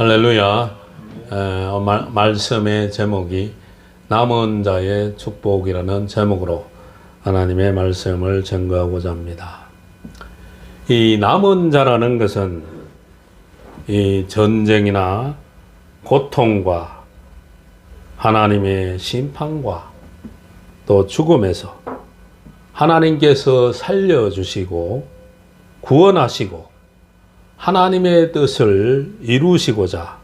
할렐루야. 말씀의 제목이 남은 자의 축복이라는 제목으로 하나님의 말씀을 증거하고자 합니다. 이 남은 자라는 것은 이 전쟁이나 고통과 하나님의 심판과 또 죽음에서 하나님께서 살려주시고 구원하시고 하나님의 뜻을 이루시고자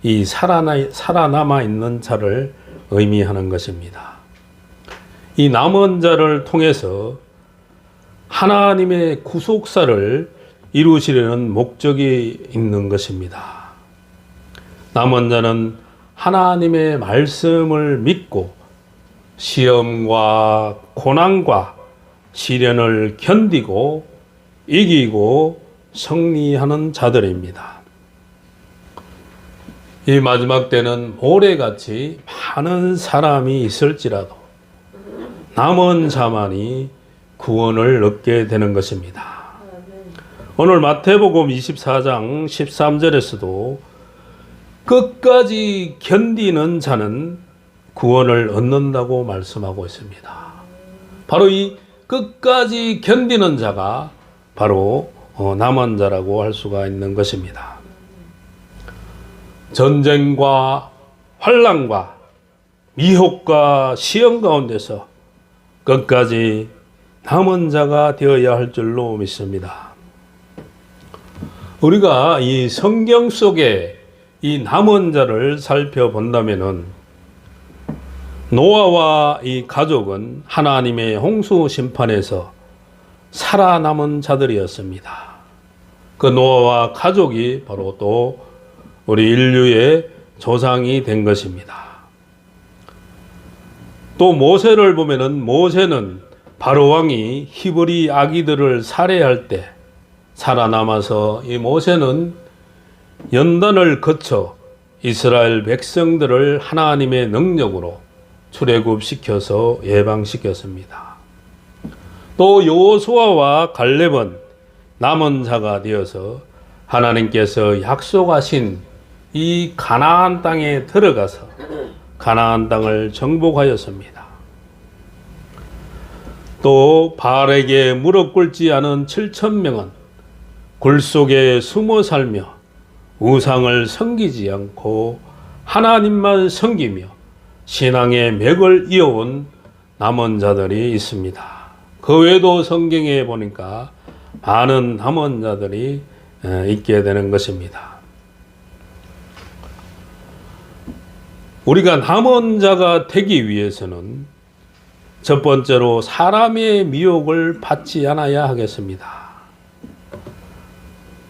이 살아남아 있는 자를 의미하는 것입니다. 이 남은 자를 통해서 하나님의 구속사를 이루시려는 목적이 있는 것입니다. 남은 자는 하나님의 말씀을 믿고 시험과 고난과 시련을 견디고 이기고 승리하는 자들입니다. 이 마지막 때는 모래같이 많은 사람이 있을지라도 남은 자만이 구원을 얻게 되는 것입니다. 오늘 마태복음 24장 13절에서도 끝까지 견디는 자는 구원을 얻는다고 말씀하고 있습니다. 바로 이 끝까지 견디는 자가 바로 남은 자라고 할 수가 있는 것입니다. 전쟁과 환난과 미혹과 시험 가운데서 끝까지 남은 자가 되어야 할 줄로 믿습니다. 우리가 이 성경 속에 이 남은 자를 살펴본다면은 노아와 이 가족은 하나님의 홍수 심판에서 살아남은 자들이었습니다. 그 노아와 가족이 바로 또 우리 인류의 조상이 된 것입니다. 또 모세를 보면은 모세는 바로 왕이 히브리 아기들을 살해할 때 살아남아서 이 모세는 연단을 거쳐 이스라엘 백성들을 하나님의 능력으로 출애굽시켜서 예방시켰습니다. 또 여호수아와 갈렙은 남은 자가 되어서 하나님께서 약속하신 이 가나안 땅에 들어가서 가나안 땅을 정복하였습니다. 또 바알에게 무릎 꿇지 않은 7,000명은 굴 속에 숨어 살며 우상을 섬기지 않고 하나님만 섬기며 신앙의 맥을 이어온 남은 자들이 있습니다. 그 외에도 성경에 보니까 많은 남은 자들이 있게 되는 것입니다. 우리가 남은 자가 되기 위해서는 첫 번째로 사람의 미혹을 받지 않아야 하겠습니다.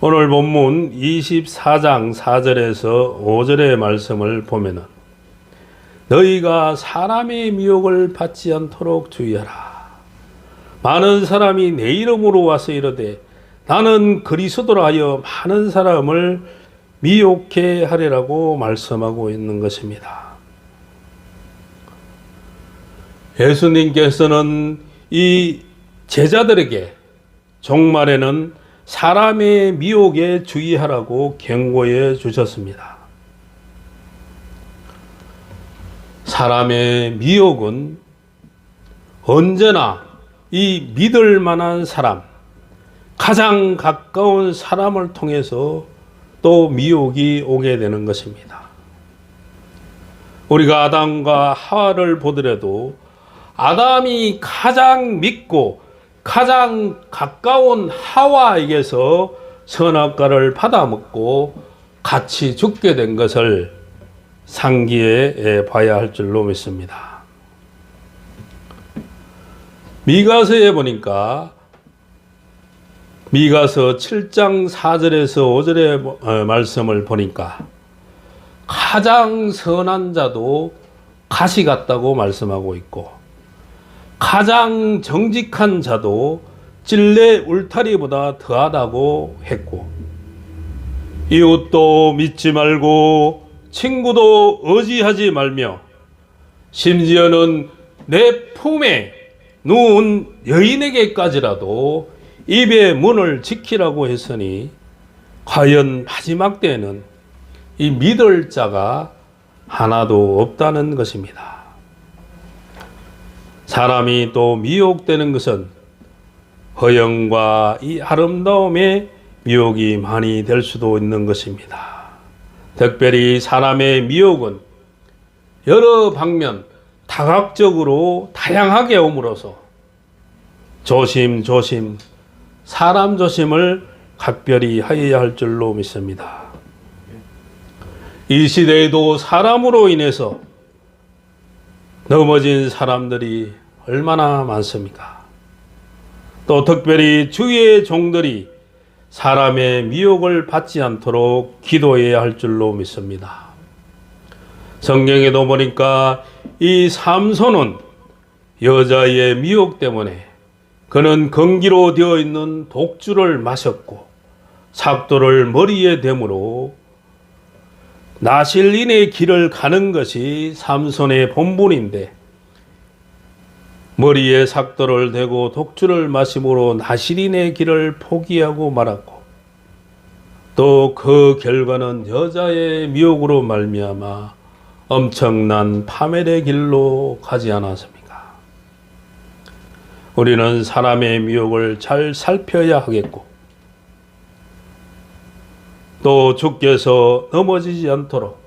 오늘 본문 24장 4절에서 5절의 말씀을 보면은 너희가 사람의 미혹을 받지 않도록 주의하라. 많은 사람이 내 이름으로 와서 이르되 나는 그리스도라 하여 많은 사람을 미혹해 하리라고 말씀하고 있는 것입니다. 예수님께서는 이 제자들에게 종말에는 사람의 미혹에 주의하라고 경고해 주셨습니다. 사람의 미혹은 언제나 이 믿을 만한 사람, 가장 가까운 사람을 통해서 또 미혹이 오게 되는 것입니다. 우리가 아담과 하와를 보더라도 아담이 가장 믿고 가장 가까운 하와에게서 선악과를 받아먹고 같이 죽게 된 것을 상기해 봐야 할 줄로 믿습니다. 미가서에 보니까 미가서 7장 4절에서 5절의 말씀을 보니까 가장 선한 자도 가시 같다고 말씀하고 있고 가장 정직한 자도 찔레 울타리보다 더하다고 했고 이웃도 믿지 말고 친구도 의지하지 말며 심지어는 내 품에 누운 여인에게까지라도 입의 문을 지키라고 했으니 과연 마지막 때에는 이 믿을 자가 하나도 없다는 것입니다. 사람이 또 미혹되는 것은 허영과 이 아름다움에 미혹이 많이 될 수도 있는 것입니다. 특별히 사람의 미혹은 여러 방면 다각적으로 다양하게 옴으로써 조심조심 사람 조심을 각별히 하여야 할 줄로 믿습니다. 이 시대에도 사람으로 인해서 넘어진 사람들이 얼마나 많습니까? 또 특별히 주의 종들이 사람의 미혹을 받지 않도록 기도해야 할 줄로 믿습니다. 성경에도 보니까 이 삼손은 여자의 미혹 때문에 그는 건기로 되어 있는 독주를 마셨고 삭도를 머리에 대므로 나실린의 길을 가는 것이 삼손의 본분인데 머리에 삭도를 대고 독주를 마심으로 나실린의 길을 포기하고 말았고 또 그 결과는 여자의 미혹으로 말미암아 엄청난 파멸의 길로 가지 않았습니까? 우리는 사람의 미혹을 잘 살펴야 하겠고 또 주께서 넘어지지 않도록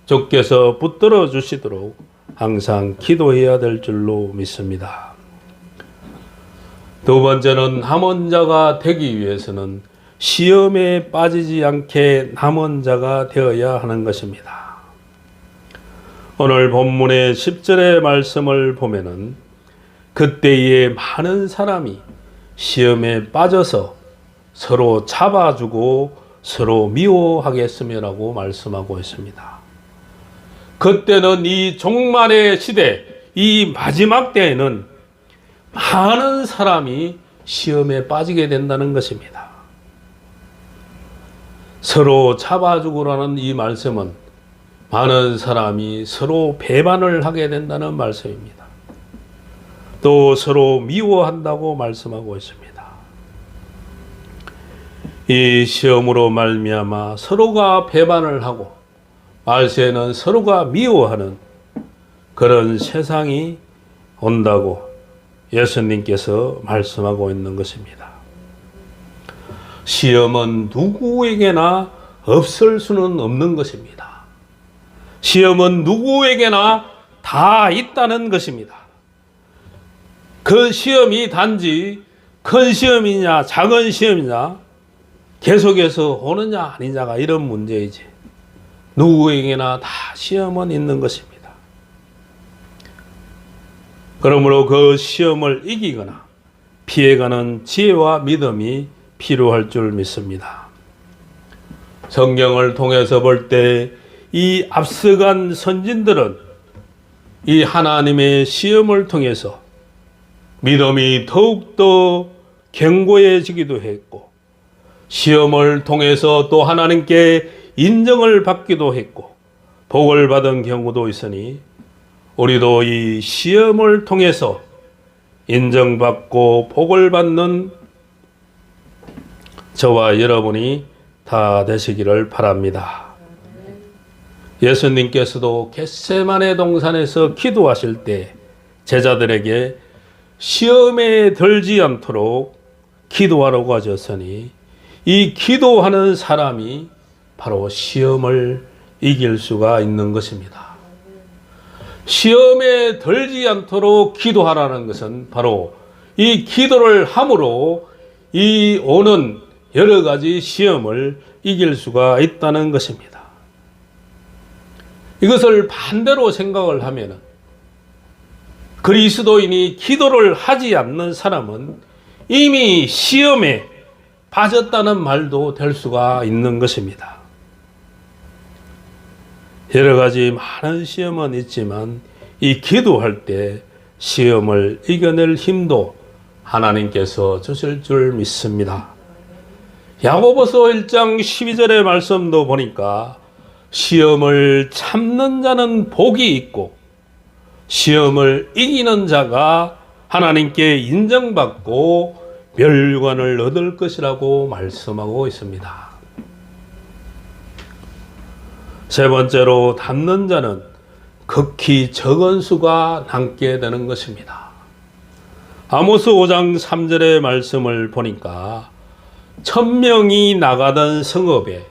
주께서 붙들어 주시도록 항상 기도해야 될 줄로 믿습니다. 두 번째는 남은 자가 되기 위해서는 시험에 빠지지 않게 남은 자가 되어야 하는 것입니다. 오늘 본문의 10절의 말씀을 보면은 그때에 많은 사람이 시험에 빠져서 서로 잡아주고 서로 미워하겠으며라고 말씀하고 있습니다. 그때는 이 종말의 시대, 이 마지막 때에는 많은 사람이 시험에 빠지게 된다는 것입니다. 서로 잡아주고라는 이 말씀은 많은 사람이 서로 배반을 하게 된다는 말씀입니다. 또 서로 미워한다고 말씀하고 있습니다. 이 시험으로 말미암아 서로가 배반을 하고 말세에는 서로가 미워하는 그런 세상이 온다고 예수님께서 말씀하고 있는 것입니다. 시험은 누구에게나 없을 수는 없는 것입니다. 시험은 누구에게나 다 있다는 것입니다. 그 시험이 단지 큰 시험이냐 작은 시험이냐 계속해서 오느냐 아니냐가 이런 문제이지 누구에게나 다 시험은 있는 것입니다. 그러므로 그 시험을 이기거나 피해가는 지혜와 믿음이 필요할 줄 믿습니다. 성경을 통해서 볼 때 이 앞서간 선진들은 이 하나님의 시험을 통해서 믿음이 더욱더 견고해지기도 했고 시험을 통해서 또 하나님께 인정을 받기도 했고 복을 받은 경우도 있으니 우리도 이 시험을 통해서 인정받고 복을 받는 저와 여러분이 다 되시기를 바랍니다. 예수님께서도 겟세마네 동산에서 기도하실 때 제자들에게 시험에 들지 않도록 기도하라고 하셨으니 이 기도하는 사람이 바로 시험을 이길 수가 있는 것입니다. 시험에 들지 않도록 기도하라는 것은 바로 이 기도를 함으로 이 오는 여러 가지 시험을 이길 수가 있다는 것입니다. 이것을 반대로 생각을 하면 그리스도인이 기도를 하지 않는 사람은 이미 시험에 빠졌다는 말도 될 수가 있는 것입니다. 여러 가지 많은 시험은 있지만 이 기도할 때 시험을 이겨낼 힘도 하나님께서 주실 줄 믿습니다. 야고보서 1장 12절의 말씀도 보니까 시험을 참는 자는 복이 있고 시험을 이기는 자가 하나님께 인정받고 멸관을 얻을 것이라고 말씀하고 있습니다. 세 번째로 남는 자는 극히 적은 수가 남게 되는 것입니다. 아모스 5장 3절의 말씀을 보니까 1000명이 나가던 성읍에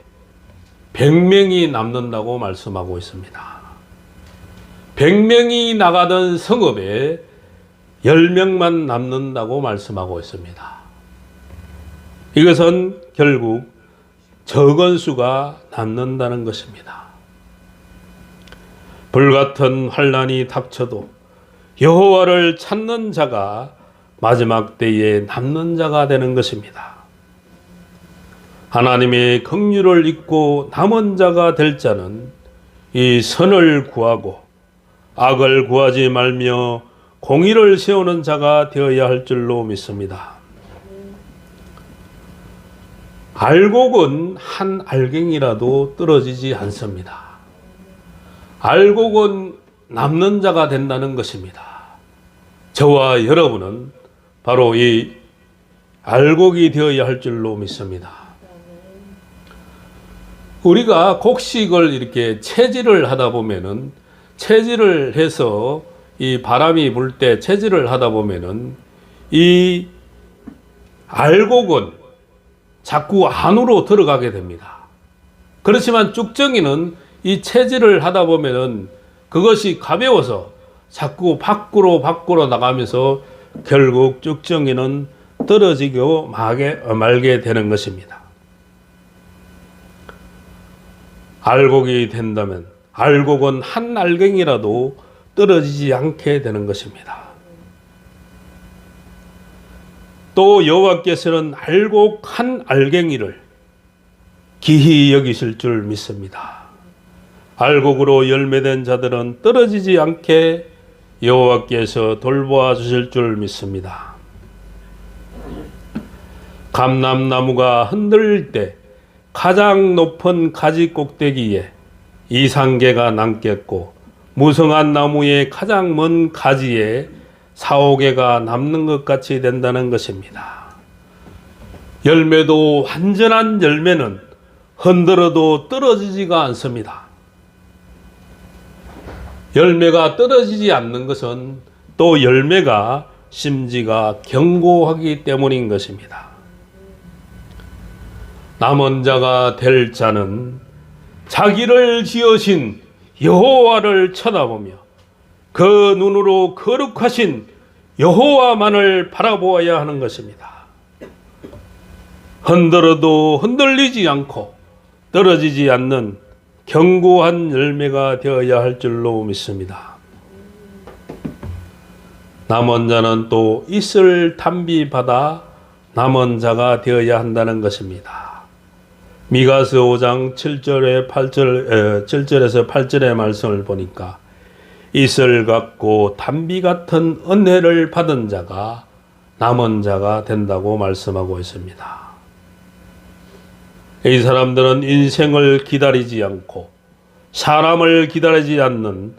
100명이 남는다고 말씀하고 있습니다. 100명이 나가던 성읍에 10명만 남는다고 말씀하고 있습니다. 이것은 결국 적은 수가 남는다는 것입니다. 불같은 환난이 닥쳐도 여호와를 찾는 자가 마지막 때에 남는 자가 되는 것입니다. 하나님의 긍휼을 잊고 남은 자가 될 자는 이 선을 구하고 악을 구하지 말며 공의를 세우는 자가 되어야 할 줄로 믿습니다. 알곡은 한 알갱이라도 떨어지지 않습니다. 알곡은 남는 자가 된다는 것입니다. 저와 여러분은 바로 이 알곡이 되어야 할 줄로 믿습니다. 우리가 곡식을 이렇게 채질을 하다 보면은, 채질을 해서 이 바람이 불 때 채질을 하다 보면은 이 알곡은 자꾸 안으로 들어가게 됩니다. 그렇지만 쭉정이는 이 채질을 하다 보면은 그것이 가벼워서 자꾸 밖으로 나가면서 결국 쭉정이는 떨어지고 말게 되는 것입니다. 알곡이 된다면 알곡은 한 알갱이라도 떨어지지 않게 되는 것입니다. 또 여호와께서는 알곡 한 알갱이를 기히 여기실 줄 믿습니다. 알곡으로 열매된 자들은 떨어지지 않게 여호와께서 돌보아 주실 줄 믿습니다. 감람나무가 흔들릴 때 가장 높은 가지 꼭대기에 이상개가 남겠고, 무성한 나무의 가장 먼 가지에 4~5개가 남는 것 같이 된다는 것입니다. 열매도 완전한 열매는 흔들어도 떨어지지가 않습니다. 열매가 떨어지지 않는 것은 또 열매가 심지가 견고하기 때문인 것입니다. 남은 자가 될 자는 자기를 지으신 여호와를 쳐다보며 그 눈으로 거룩하신 여호와만을 바라보아야 하는 것입니다. 흔들어도 흔들리지 않고 떨어지지 않는 견고한 열매가 되어야 할 줄로 믿습니다. 남은 자는 또 이슬 담비 받아 남은 자가 되어야 한다는 것입니다. 미가서 5장 7절에서 8절의 말씀을 보니까 이슬 같고 담비 같은 은혜를 받은 자가 남은 자가 된다고 말씀하고 있습니다. 이 사람들은 인생을 기다리지 않고 사람을 기다리지 않는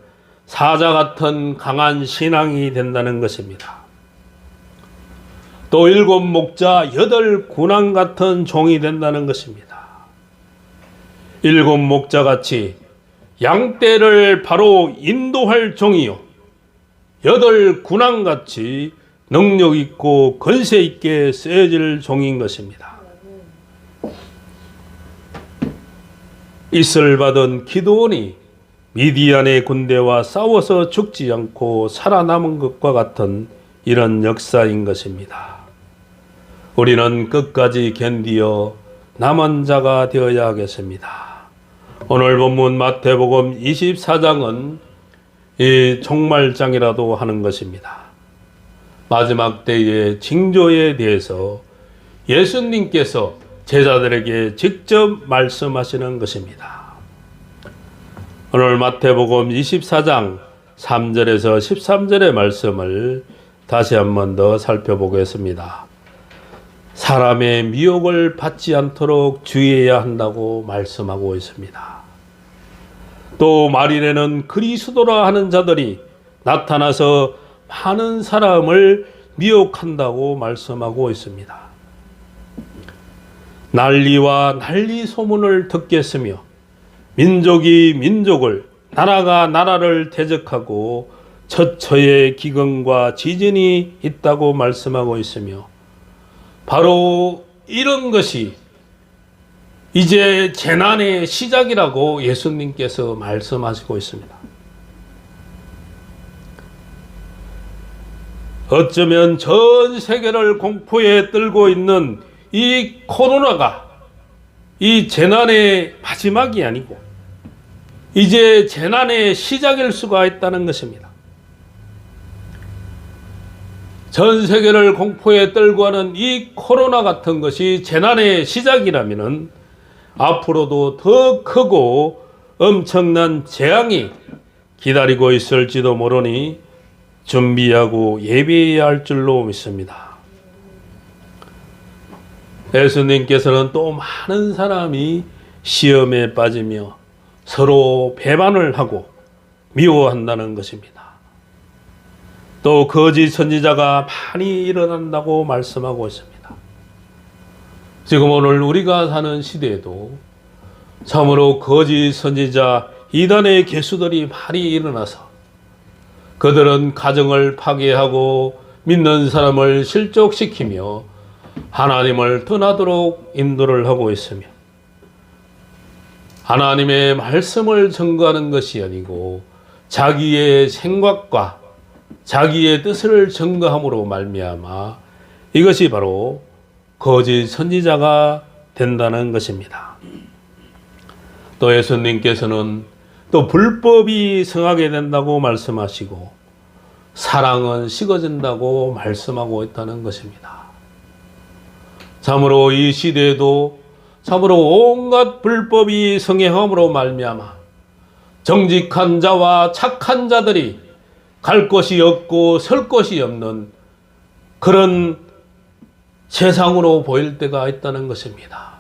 사자 같은 강한 신앙이 된다는 것입니다. 또 7 목자 8 군왕 같은 종이 된다는 것입니다. 7 목자같이 양떼를 바로 인도할 종이요 8 군왕같이 능력 있고 권세 있게 쓰여질 종인 것입니다. 이슬 받은 기드온이 미디안의 군대와 싸워서 죽지 않고 살아남은 것과 같은 이런 역사인 것입니다. 우리는 끝까지 견디어 남은 자가 되어야 하겠습니다. 오늘 본문 마태복음 24장은 이 종말장이라도 하는 것입니다. 마지막 때의 징조에 대해서 예수님께서 제자들에게 직접 말씀하시는 것입니다. 오늘 마태복음 24장 3절에서 13절의 말씀을 다시 한 번 더 살펴보겠습니다. 사람의 미혹을 받지 않도록 주의해야 한다고 말씀하고 있습니다. 또 말일에는 그리스도라 하는 자들이 나타나서 많은 사람을 미혹한다고 말씀하고 있습니다. 난리와 난리 소문을 듣겠으며 민족이 민족을, 나라가 나라를 대적하고 처처의 기근과 지진이 있다고 말씀하고 있으며, 바로 이런 것이 이제 재난의 시작이라고 예수님께서 말씀하시고 있습니다. 어쩌면 전 세계를 공포에 떨고 있는 이 코로나가 이 재난의 마지막이 아니고 이제 재난의 시작일 수가 있다는 것입니다. 전 세계를 공포에 떨고 하는 이 코로나 같은 것이 재난의 시작이라면 앞으로도 더 크고 엄청난 재앙이 기다리고 있을지도 모르니 준비하고 예비해야 할 줄로 믿습니다. 예수님께서는 또 많은 사람이 시험에 빠지며 서로 배반을 하고 미워한다는 것입니다. 또 거짓 선지자가 많이 일어난다고 말씀하고 있습니다. 지금 오늘 우리가 사는 시대에도 참으로 거짓 선지자 이단의 개수들이 많이 일어나서 그들은 가정을 파괴하고 믿는 사람을 실족시키며 하나님을 떠나도록 인도를 하고 있으며, 하나님의 말씀을 전거하는 것이 아니고 자기의 생각과 자기의 뜻을 전거함으로 말미암아 이것이 바로 거짓 선지자가 된다는 것입니다. 또 예수님께서는 또 불법이 성하게 된다고 말씀하시고 사랑은 식어진다고 말씀하고 있다는 것입니다. 참으로 이 시대에도 참으로 온갖 불법이 성행함으로 말미암아 정직한 자와 착한 자들이 갈 곳이 없고 설 곳이 없는 그런 세상으로 보일 때가 있다는 것입니다.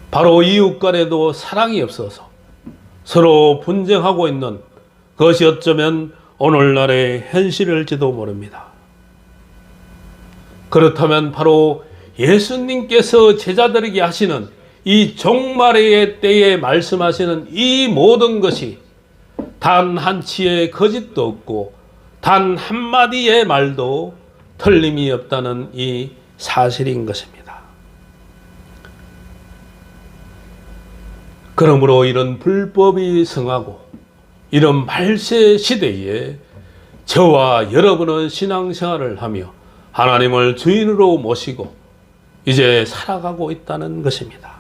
바로 이웃 간에도 사랑이 없어서 서로 분쟁하고 있는 그것이 어쩌면 오늘날의 현실일지도 모릅니다. 그렇다면 바로 예수님께서 제자들에게 하시는 이 종말의 때에 말씀하시는 이 모든 것이 단 한치의 거짓도 없고 단 한마디의 말도 틀림이 없다는 이 사실인 것입니다. 그러므로 이런 불법이 성하고 이런 말세 시대에 저와 여러분은 신앙생활을 하며 하나님을 주인으로 모시고 이제 살아가고 있다는 것입니다.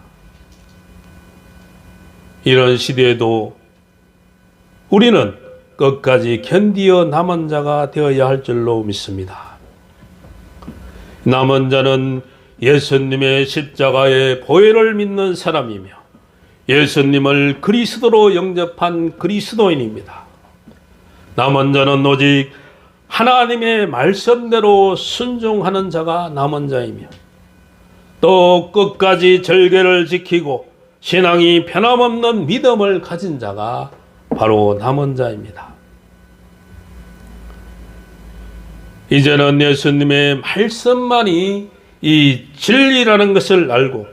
이런 시대에도 우리는 끝까지 견디어 남은 자가 되어야 할 줄로 믿습니다. 남은 자는 예수님의 십자가의 보혈을 믿는 사람이며 예수님을 그리스도로 영접한 그리스도인입니다. 남은 자는 오직 하나님의 말씀대로 순종하는 자가 남은 자이며 또 끝까지 절개를 지키고 신앙이 변함없는 믿음을 가진 자가 바로 남은 자입니다. 이제는 예수님의 말씀만이 이 진리라는 것을 알고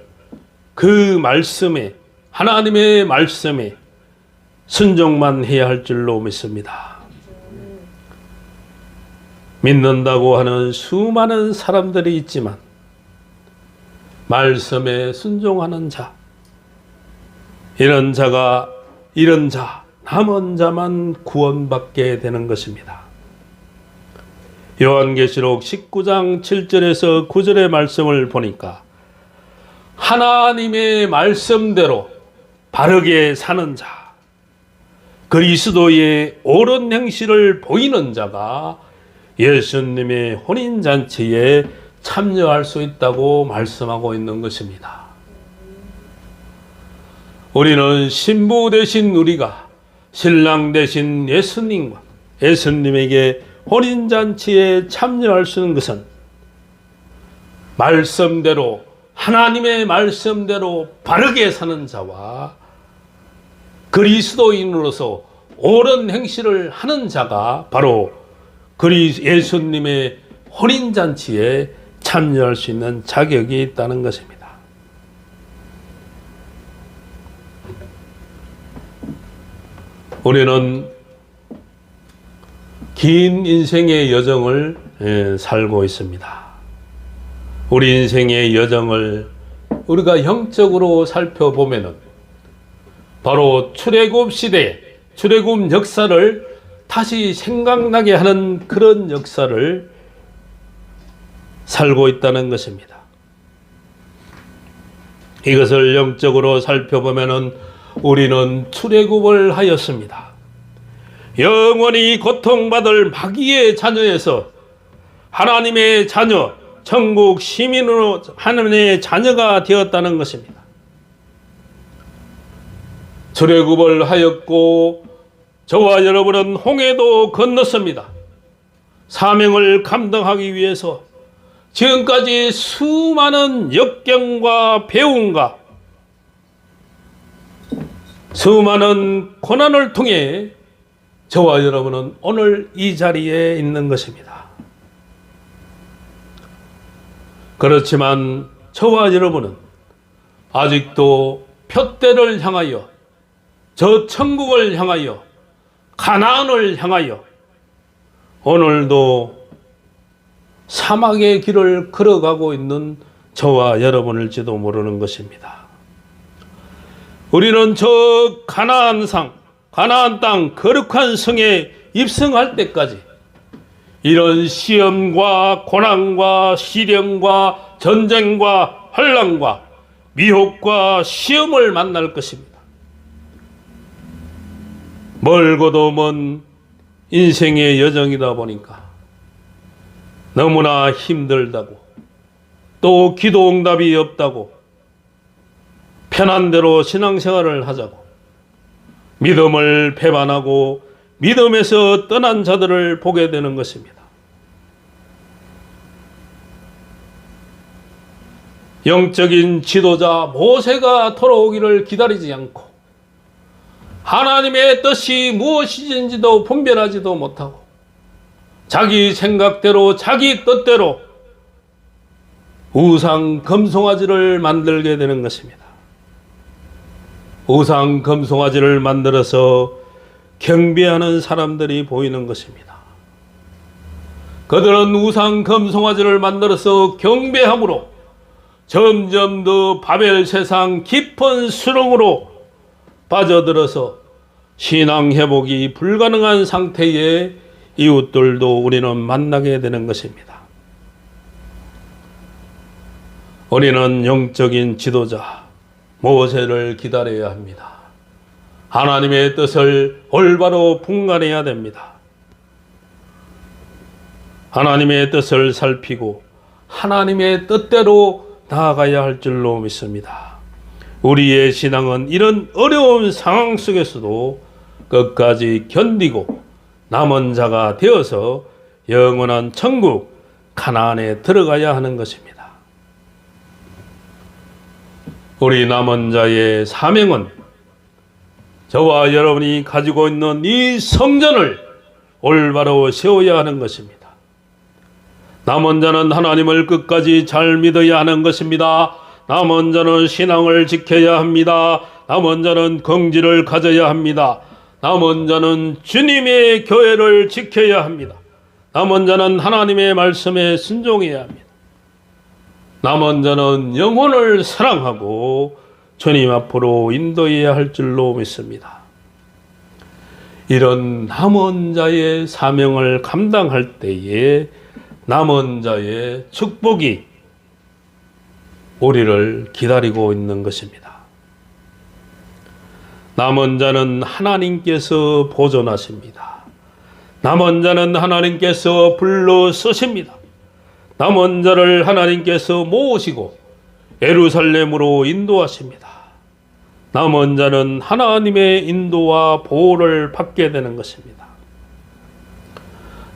그 말씀에 하나님의 말씀에 순종만 해야 할 줄로 믿습니다. 믿는다고 하는 수많은 사람들이 있지만 말씀에 순종하는 자, 이런 자, 남은 자만 구원받게 되는 것입니다. 요한계시록 19장 7절에서 9절의 말씀을 보니까 하나님의 말씀대로 바르게 사는 자, 그리스도의 옳은 행실을 보이는 자가 예수님의 혼인잔치에 참여할 수 있다고 말씀하고 있는 것입니다. 우리는 신부 되신 우리가 신랑 되신 예수님과 예수님에게 혼인잔치에 참여할 수 있는 것은 말씀대로 하나님의 말씀대로 바르게 사는 자와 그리스도인으로서 옳은 행실을 하는 자가 바로 예수님의 혼인잔치에 참여할 수 있는 자격이 있다는 것입니다. 우리는 긴 인생의 여정을 살고 있습니다. 우리 인생의 여정을 우리가 영적으로 살펴보면은 바로 출애굽 시대, 출애굽 역사를 다시 생각나게 하는 그런 역사를 살고 있다는 것입니다. 이것을 영적으로 살펴보면은 우리는 출애굽을 하였습니다. 영원히 고통받을 마귀의 자녀에서 하나님의 자녀, 천국 시민으로 하나님의 자녀가 되었다는 것입니다. 출애굽을 하였고 저와 여러분은 홍해도 건넜습니다. 사명을 감당하기 위해서 지금까지 수많은 역경과 배움과 수많은 고난을 통해 저와 여러분은 오늘 이 자리에 있는 것입니다. 그렇지만 저와 여러분은 아직도 표대를 향하여, 저 천국을 향하여, 가나안을 향하여 오늘도 사막의 길을 걸어가고 있는 저와 여러분일지도 모르는 것입니다. 우리는 저 가나안 땅 거룩한 성에 입성할 때까지 이런 시험과 고난과 시련과 전쟁과 환난과 미혹과 시험을 만날 것입니다. 멀고도 먼 인생의 여정이다 보니까 너무나 힘들다고, 또 기도 응답이 없다고, 편한 대로 신앙생활을 하자고, 믿음을 배반하고 믿음에서 떠난 자들을 보게 되는 것입니다. 영적인 지도자 모세가 돌아오기를 기다리지 않고 하나님의 뜻이 무엇이든지도 분별하지도 못하고 자기 생각대로 자기 뜻대로 우상 금송아지를 만들게 되는 것입니다. 우상 금송아지를 만들어서 경배하는 사람들이 보이는 것입니다. 그들은 우상 금송아지를 만들어서 경배함으로 점점 더 바벨 세상 깊은 수렁으로 빠져들어서 신앙 회복이 불가능한 상태의 이웃들도 우리는 만나게 되는 것입니다. 우리는 영적인 지도자 모세를 기다려야 합니다. 하나님의 뜻을 올바로 분간해야 됩니다. 하나님의 뜻을 살피고 하나님의 뜻대로 나아가야 할 줄로 믿습니다. 우리의 신앙은 이런 어려운 상황 속에서도 끝까지 견디고 남은 자가 되어서 영원한 천국 가나안에 들어가야 하는 것입니다. 우리 남은 자의 사명은 저와 여러분이 가지고 있는 이 성전을 올바로 세워야 하는 것입니다. 남은 자는 하나님을 끝까지 잘 믿어야 하는 것입니다. 남은 자는 신앙을 지켜야 합니다. 남은 자는 긍지를 가져야 합니다. 남은 자는 주님의 교회를 지켜야 합니다. 남은 자는 하나님의 말씀에 순종해야 합니다. 남은 자는 영혼을 사랑하고 주님 앞으로 인도해야 할 줄로 믿습니다. 이런 남은 자의 사명을 감당할 때에 남은 자의 축복이 우리를 기다리고 있는 것입니다. 남은 자는 하나님께서 보존하십니다. 남은 자는 하나님께서 불러 쓰십니다. 남은 자를 하나님께서 모으시고 예루살렘으로 인도하십니다. 남은 자는 하나님의 인도와 보호를 받게 되는 것입니다.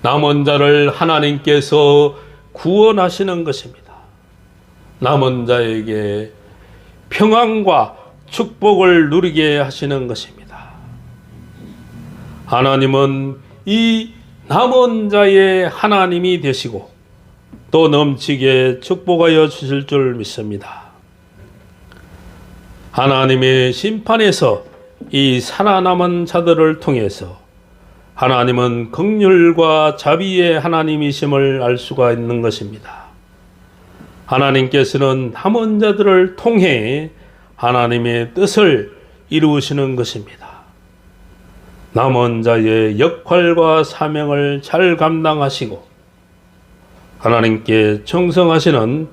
남은 자를 하나님께서 구원하시는 것입니다. 남은 자에게 평안과 축복을 누리게 하시는 것입니다. 하나님은 이 남은 자의 하나님이 되시고 또 넘치게 축복하여 주실 줄 믿습니다. 하나님의 심판에서 이 살아남은 자들을 통해서 하나님은 긍휼과 자비의 하나님이심을 알 수가 있는 것입니다. 하나님께서는 남은 자들을 통해 하나님의 뜻을 이루시는 것입니다. 남은 자의 역할과 사명을 잘 감당하시고 하나님께 충성하시는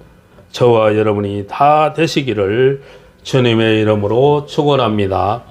저와 여러분이 다 되시기를 주님의 이름으로 축원합니다.